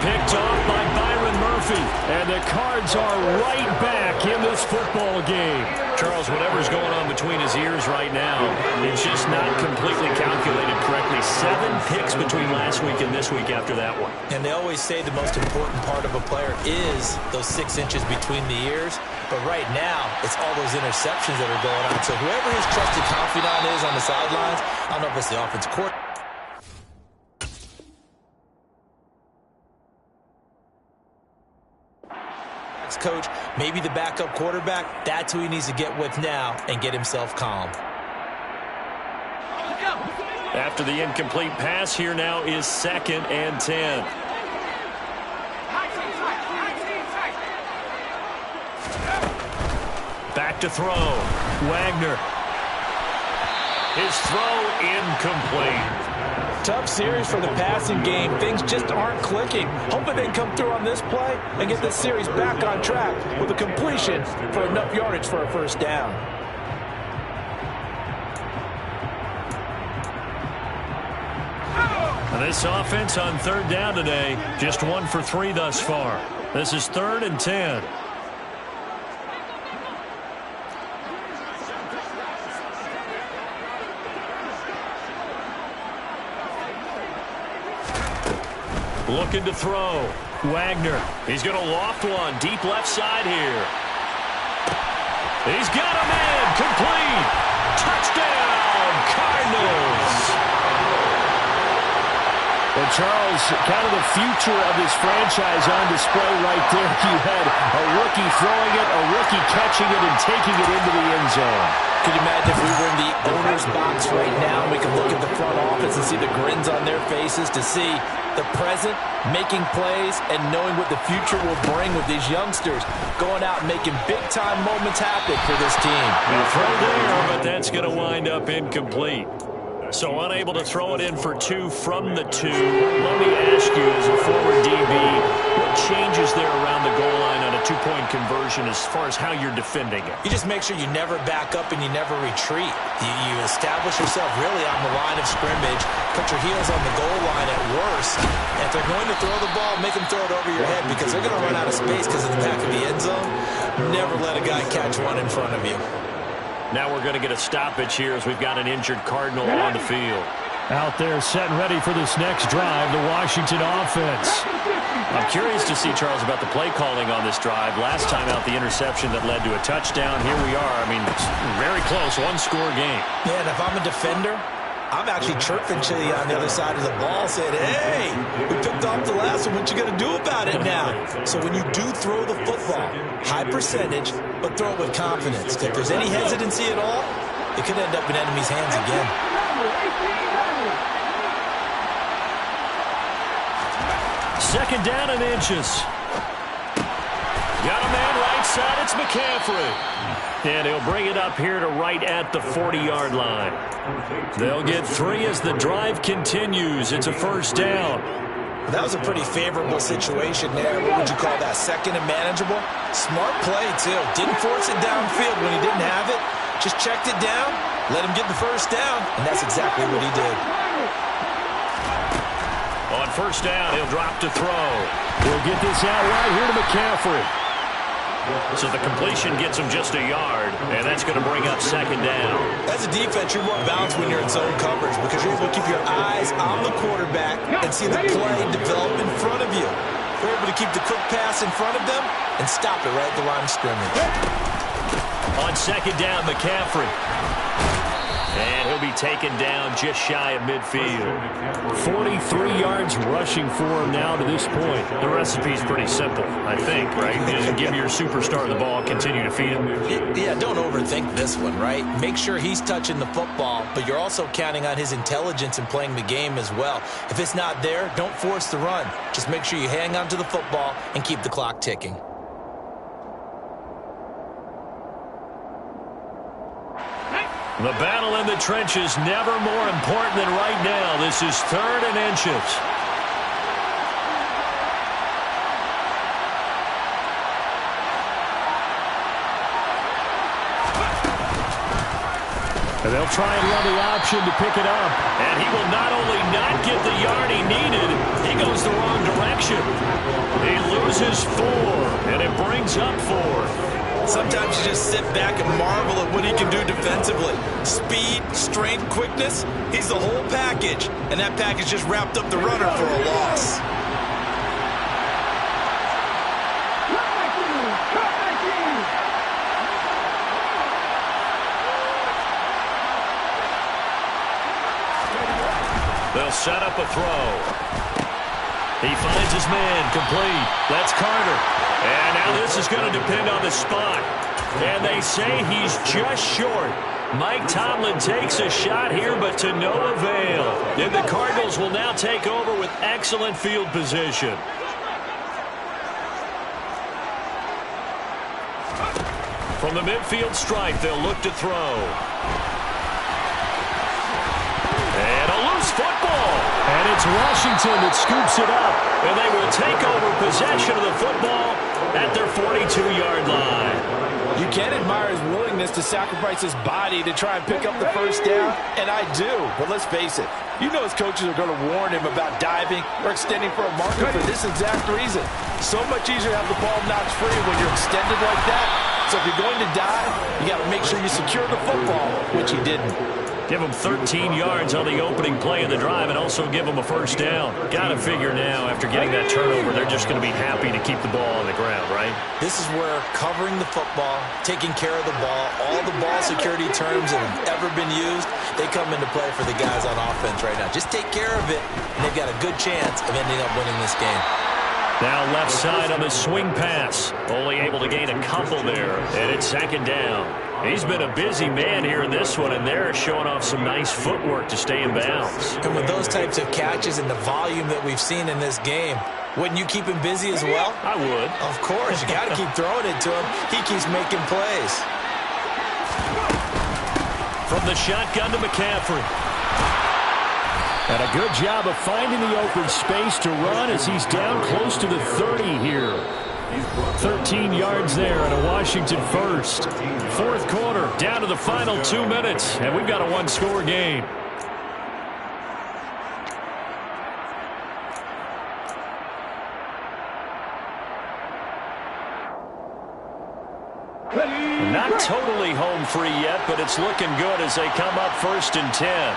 Picked off by Byron Murphy, and the Cards are right back in this football game. Charles, whatever's going on between his ears right now, it's just not completely calculated correctly. 7 picks between last week and this week after that one. And they always say the most important part of a player is those 6 inches between the ears. But right now, it's all those interceptions that are going on. So whoever his trusted confidant is on the sidelines, I don't know if it's the offensive coordinator. quarterback's coach, maybe the backup quarterback, that's who he needs to get with now and get himself calm. After the incomplete pass, here now is 2nd and 10. Back to throw. Wagner. His throw incomplete. Tough series for the passing game. Things just aren't clicking. Hoping they can come through on this play and get this series back on track with a completion for enough yardage for a first down. This offense on 3rd down today, just 1 for 3 thus far. This is 3rd and 10. Looking to throw. Wagner. He's going to loft one. Deep left side here. He's got a man. Complete. Touchdown, Cardinals. Well, Charles, kind of the future of this franchise on display right there. You had a rookie throwing it, a rookie catching it, and taking it into the end zone. Could you imagine if we were in the owner's box right now and we could look at the front office and see the grins on their faces, to see the present making plays and knowing what the future will bring with these youngsters going out and making big-time moments happen for this team. A throw there, but that's going to wind up incomplete. So unable to throw it in for 2 from the 2. Let me ask you, as a forward DB, what changes there around the goal line on a 2-point conversion as far as how you're defending it? You just make sure you never back up and you never retreat. You establish yourself really on the line of scrimmage, put your heels on the goal line at worst. And if they're going to throw the ball, make them throw it over your head because they're going to run out of space because of the back of the end zone. Never let a guy catch one in front of you. Now we're going to get a stoppage here as we've got an injured Cardinal on the field. Out there set and ready for this next drive, the Washington offense. I'm curious to see, Charles, about the play calling on this drive. Last time out, the interception that led to a touchdown. Here we are. I mean, it's very close, 1-score game. Yeah, and if I'm a defender, I'm actually chirping to you on the other side of the ball saying, hey, we picked off the last one. What you going to do about it now? So when you do throw the football, high percentage, but throw it with confidence. If there's any hesitancy at all, it could end up in enemy's hands again. Second down and inches. Got a man right side. It's McCaffrey. And he'll bring it up here to right at the 40-yard line. They'll get 3 as the drive continues. It's a first down. That was a pretty favorable situation there. What would you call that? Second and manageable? Smart play, too. Didn't force it downfield when he didn't have it. Just checked it down, let him get the first down, and that's exactly what he did. On first down, he'll drop to throw. We'll get this out right here to McCaffrey. So the completion gets him just a yard, and that's going to bring up second down. As a defense, you're more balanced when you're in zone coverage because you're able to keep your eyes on the quarterback and see the play develop in front of you. You're able to keep the quick pass in front of them and stop it right at the line of scrimmage. On second down, McCaffrey. And he'll be taken down just shy of midfield. 43 yards rushing for him now to this point. The recipe's pretty simple, I think, right? Just give your superstar the ball, continue to feed him. Yeah, don't overthink this one, right? Make sure he's touching the football, but you're also counting on his intelligence in playing the game as well. If it's not there, don't force the run. Just make sure you hang on to the football and keep the clock ticking. The battle in the trenches never more important than right now. This is 3rd and inches. And they'll try and run the option to pick it up. And he will not only not get the yard he needed, he goes the wrong direction. He loses 4, and it brings up 4. Sometimes you just sit back and marvel at what he can do defensively. Speed, strength, quickness, he's the whole package. And that package just wrapped up the runner for a loss. They'll set up a throw. He finds his man, complete. That's Carter. And now this is going to depend on the spot. And they say he's just short. Mike Tomlin takes a shot here, but to no avail. And the Cardinals will now take over with excellent field position. From the midfield stripe, they'll look to throw. And a loose football. And it's Washington that scoops it up. And they will take over possession of the football at their 42-yard line. You can admire his willingness to sacrifice his body to try and pick up the first down, and I do. But let's face it, you know his coaches are going to warn him about diving or extending for a marker for this exact reason. So much easier to have the ball knocked free when you're extended like that. So if you're going to dive, you got to make sure you secure the football, which he didn't. Give them 13 yards on the opening play of the drive and also give them a first down. Got to figure now, after getting that turnover, they're just going to be happy to keep the ball on the ground, right? This is where covering the football, taking care of the ball, all the ball security terms that have ever been used, they come into play for the guys on offense right now. Just take care of it, and they've got a good chance of ending up winning this game. Now left side on the swing pass. Only able to gain a couple there, and it's second down. He's been a busy man here in this one, and they're showing off some nice footwork to stay in bounds. And with those types of catches and the volume that we've seen in this game, wouldn't you keep him busy as well? I would. Of course. You got to keep throwing it to him. He keeps making plays. From the shotgun to McCaffrey. And a good job of finding the open space to run as he's down close to the 30 here. 13 yards there and a Washington first. Fourth quarter, down to the final 2 minutes, and we've got a one-score game. Not totally home free yet, but it's looking good as they come up 1st and 10.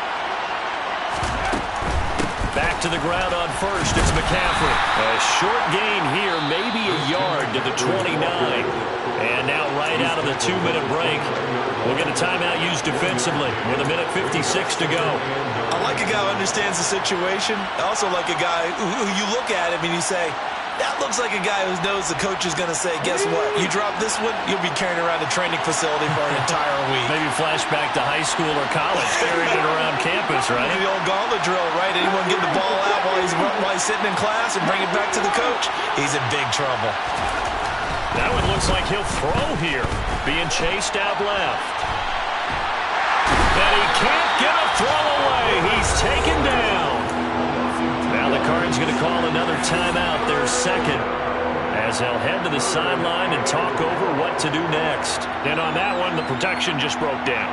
Back to the ground on first, it's McCaffrey. A short gain here, maybe a yard to the 29. And now right out of the 2-minute break, we'll get a timeout used defensively with 1:56 to go. I like a guy who understands the situation. I also like a guy who you look at him and you say, that looks like a guy who knows the coach is going to say, guess what? You drop this one, you'll be carrying around a training facility for an entire week. Maybe flashback to high school or college, carrying it around campus, right? Maybe the old gauntlet drill, right? Anyone get the ball out while he's sitting in class and bring it back to the coach? He's in big trouble. That one looks like he'll throw here. Being chased out left. And he can't get a throw away. He's taken down. Now the Cards going to call another timeout, their second, as they'll head to the sideline and talk over what to do next. And on that one, the protection just broke down.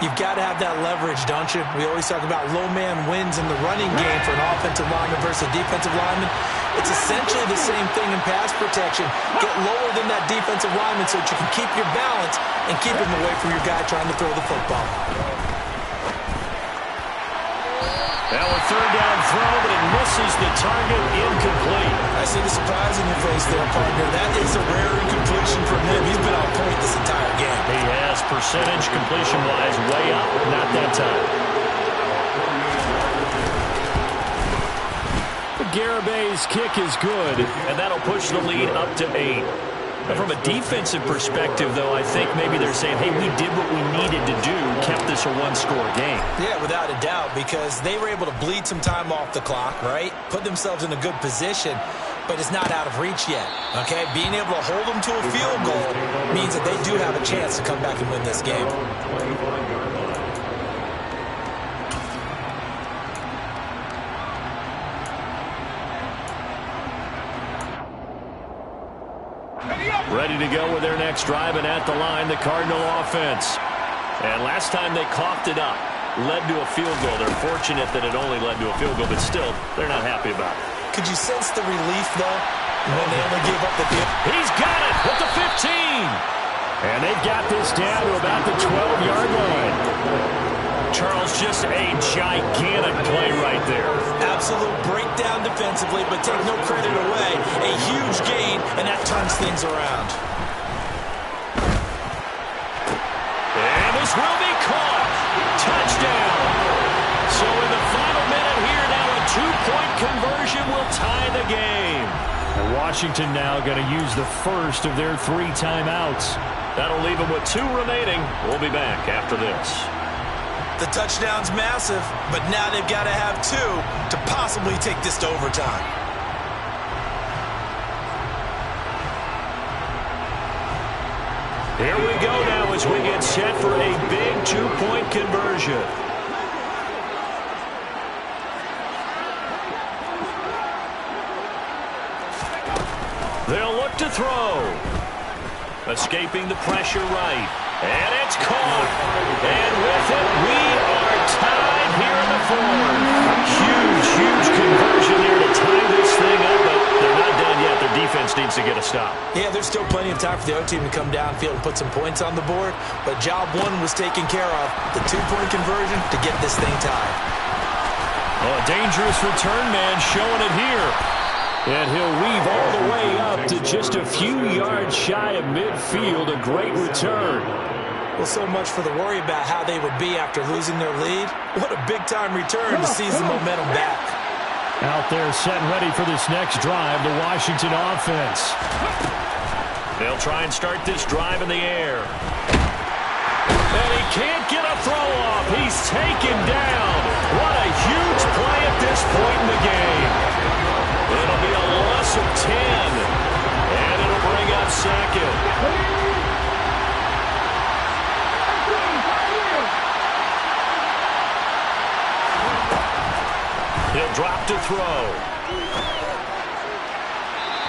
You've got to have that leverage, don't you? We always talk about low man wins in the running game for an offensive lineman versus a defensive lineman. It's essentially the same thing in pass protection. Get lower than that defensive lineman so that you can keep your balance and keep him away from your guy trying to throw the football. Now a third down throw, but it misses the target, incomplete. I see the surprise in your face there, partner. That is a rare incompletion from him. He's been on point this entire game. He has percentage completion-wise way up, not that time. Garabay's kick is good, and that'll push the lead up to 8. Now, from a defensive perspective, though, I think maybe they're saying, hey, we did what we needed to do, kept this a one-score game. Yeah, without a doubt, because they were able to bleed some time off the clock, right? Put themselves in a good position, but it's not out of reach yet, okay? Being able to hold them to a field goal means that they do have a chance to come back and win this game. Ready to go with their next drive, and at the line, the Cardinal offense. And last time they coughed it up, led to a field goal. They're fortunate that it only led to a field goal, but still, they're not happy about it. Could you sense the relief, though, when they only gave up the field? He's got it with the 15. And they've got this down to about the 12-yard line. Charles, just a gigantic play right there. Absolute breakdown defensively, but take no credit away. A huge gain, and that turns things around. And this will be caught. Touchdown. So in the final minute here, now a two-point conversion will tie the game. Washington now going to use the first of their 3 timeouts. That'll leave them with 2 remaining. We'll be back after this. The touchdown's massive, but now they've got to have 2 to possibly take this to overtime. Here we go now as we get set for a big 2-point conversion. They'll look to throw. Escaping the pressure right. And it's caught. And with it, we are tied here in the 4th. Huge conversion there to tie this thing up, but they're not done yet. Their defense needs to get a stop. Yeah, there's still plenty of time for the other team to come downfield and put some points on the board, but job 1 was taken care of. The 2-point conversion to get this thing tied. Oh, a dangerous return man showing it here. And he'll weave all the way up to just a few yards shy of midfield. A great return. Well, so much for the worry about how they would be after losing their lead. What a big-time return to seize the momentum back. Out there set and ready for this next drive, the Washington offense. They'll try and start this drive in the air. And he can't get a throw off. He's taken down. What a huge play at this point in the game. It'll be a loss of 10. And it'll bring up 2nd. He'll drop to throw.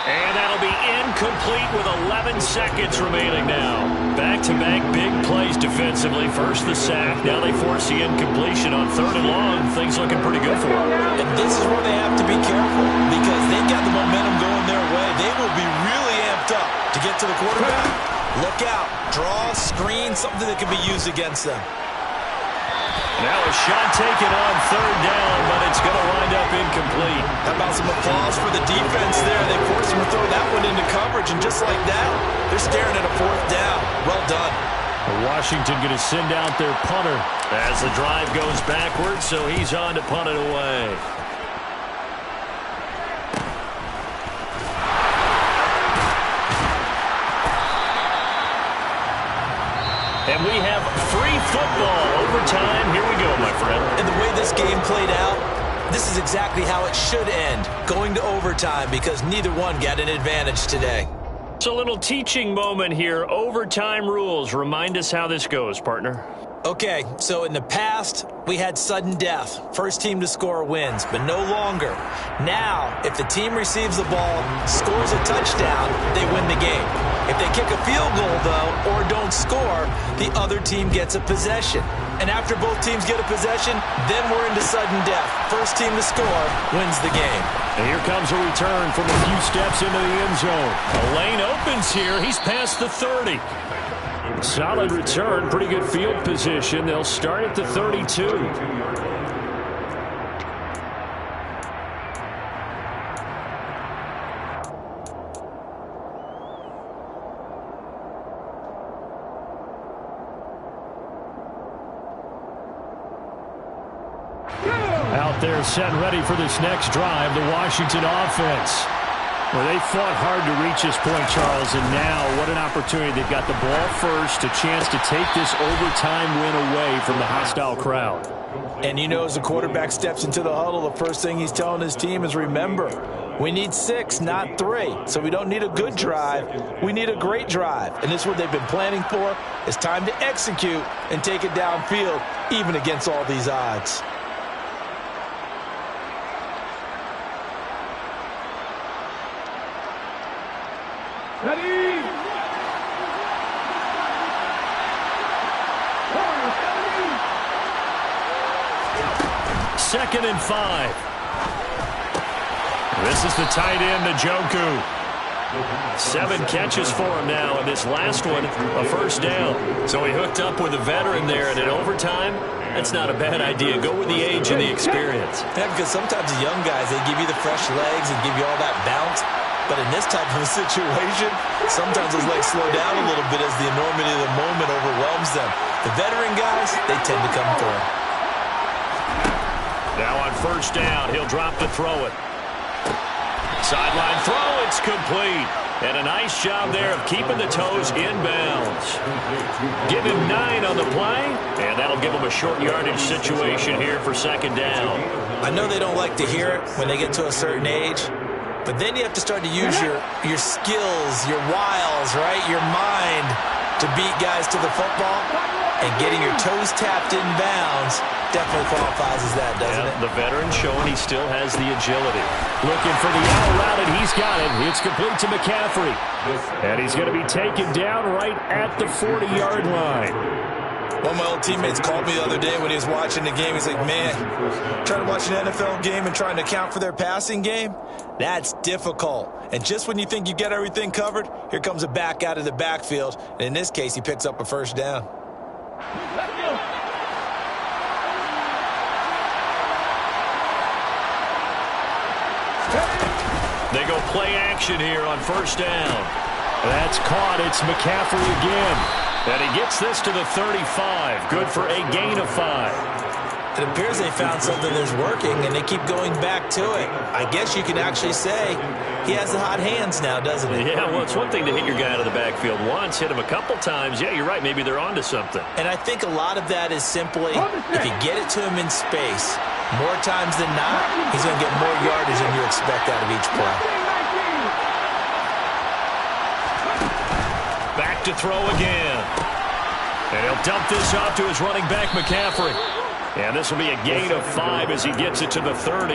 And that'll be incomplete with 11 seconds remaining now. Back-to-back big plays defensively. First the sack. Now they force the incompletion on 3rd and long. Things looking pretty good for them. And this is where they have to be careful because they've got the momentum going their way. They will be really amped up to get to the quarterback. Look out. Draw, screen, something that can be used against them. Now a shot taken on 3rd down, but it's going to wind up incomplete. How about some applause for the defense there? They forced him to throw that one into coverage, and just like that, they're staring at a 4th down. Well done. Washington going to send out their punter. As the drive goes backwards, so he's on to punt it away. And we have free football overtime. Here we go, my friend. And the way this game played out, this is exactly how it should end, going to overtime because neither one got an advantage today. It's a little teaching moment here. Overtime rules. Remind us how this goes, partner. Okay, so in the past, we had sudden death. First team to score wins, but no longer. Now, if the team receives the ball, scores a touchdown, they win the game. If they kick a field goal, though, or don't score, the other team gets a possession. And after both teams get a possession, then we're into sudden death. First team to score wins the game. And here comes a return from a few steps into the end zone. A lane opens here. He's past the 30. Solid return, pretty good field position. They'll start at the 32. Out there set and ready for this next drive, the Washington offense. Well, they fought hard to reach this point, Charles, and now what an opportunity. They've got the ball first, a chance to take this overtime win away from the hostile crowd. And you know, as the quarterback steps into the huddle, the first thing he's telling his team is, remember, we need 6, not 3. So we don't need a good drive. We need a great drive. And this is what they've been planning for. It's time to execute and take it downfield, even against all these odds. Ready? 2nd and 5. This is the tight end, Njoku. 7 catches for him now, and this last one, a first down. So he hooked up with a veteran there, and in overtime, that's not a bad idea. Go with the age and the experience. Yeah, because sometimes the young guys, they give you the fresh legs and give you all that bounce. But in this type of a situation, sometimes those legs slow down a little bit as the enormity of the moment overwhelms them. The veteran guys, they tend to come through. Now on first down, he'll drop to throw it. Sideline throw, It's complete. And a nice job there of keeping the toes in bounds. Give him 9 on the play, and that'll give him a short yardage situation here for second down. I know they don't like to hear it when they get to a certain age, but then you have to start to use your skills, your wiles, right, your mind to beat guys to the football. And getting your toes tapped in bounds definitely qualifies as that, doesn't it? The veteran showing he still has the agility. Looking for the out route, and he's got it. It's complete to McCaffrey. And he's going to be taken down right at the 40-yard line. One of my old teammates called me the other day when he was watching the game. He's like, man, trying to watch an NFL game and trying to account for their passing game, that's difficult. And just when you think you get everything covered, here comes a back out of the backfield. And in this case, he picks up a first down. They go play action here on first down. That's caught. It's McCaffrey again. And he gets this to the 35. Good for a gain of 5. It appears they found something that's working, and they keep going back to it. I guess you can actually say he has the hot hands now, doesn't he? Yeah, well, it's one thing to hit your guy out of the backfield once, hit him a couple times. Yeah, you're right. Maybe they're onto something. And I think a lot of that is simply if you get it to him in space, more times than not, he's going to get more yardage than you expect out of each play. Back to throw again. And he'll dump this off to his running back, McCaffrey. And this will be a gain of 5 as he gets it to the 30.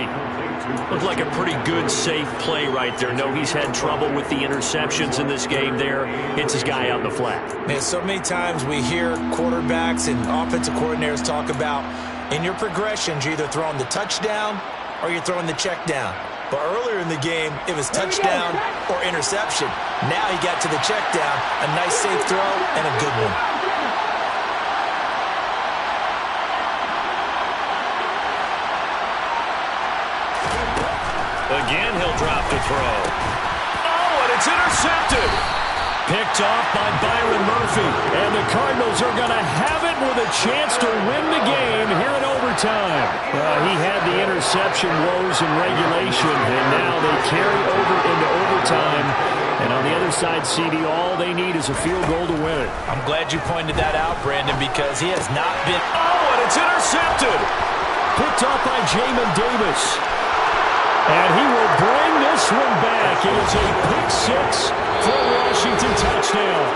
Looked like a pretty good, safe play right there. No, he's had trouble with the interceptions in this game there. Hits his guy out in the flat. Man, so many times we hear quarterbacks and offensive coordinators talk about in your progressions, you're either throwing the touchdown or you're throwing the check down. But earlier in the game, it was touchdown or interception. Now he got to the check down, a nice safe throw, and a good one. Again, he'll drop to throw. Oh, and it's intercepted. Picked off by Byron Murphy. And the Cardinals are going to have it with a chance to win the game here in overtime. He had the interception woes in regulation, and now they carry over into overtime. And on the other side, CD, all they need is a field goal to win it. I'm glad you pointed that out, Brandon, because he has not been... Oh, and it's intercepted. Picked off by Jamin Davis. And he will bring this one back. It is a pick-6 for a Washington touchdown.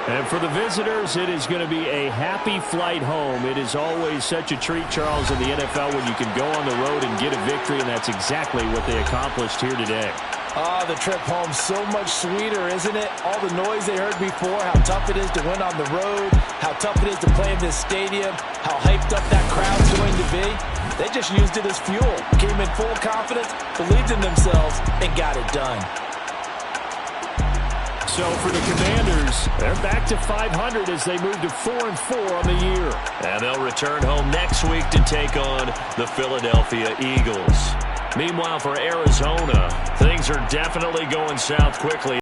And for the visitors, it is going to be a happy flight home. It is always such a treat, Charles, in the NFL when you can go on the road and get a victory, and that's exactly what they accomplished here today. Oh, the trip home so much sweeter, isn't it? All the noise they heard before, how tough it is to win on the road, how tough it is to play in this stadium, how hyped up that crowd's going to be. They just used it as fuel, came in full confidence, believed in themselves, and got it done. So for the Commanders, they're back to 500 as they move to 4-4 on the year. And they'll return home next week to take on the Philadelphia Eagles. Meanwhile, for Arizona, things are definitely going south quickly.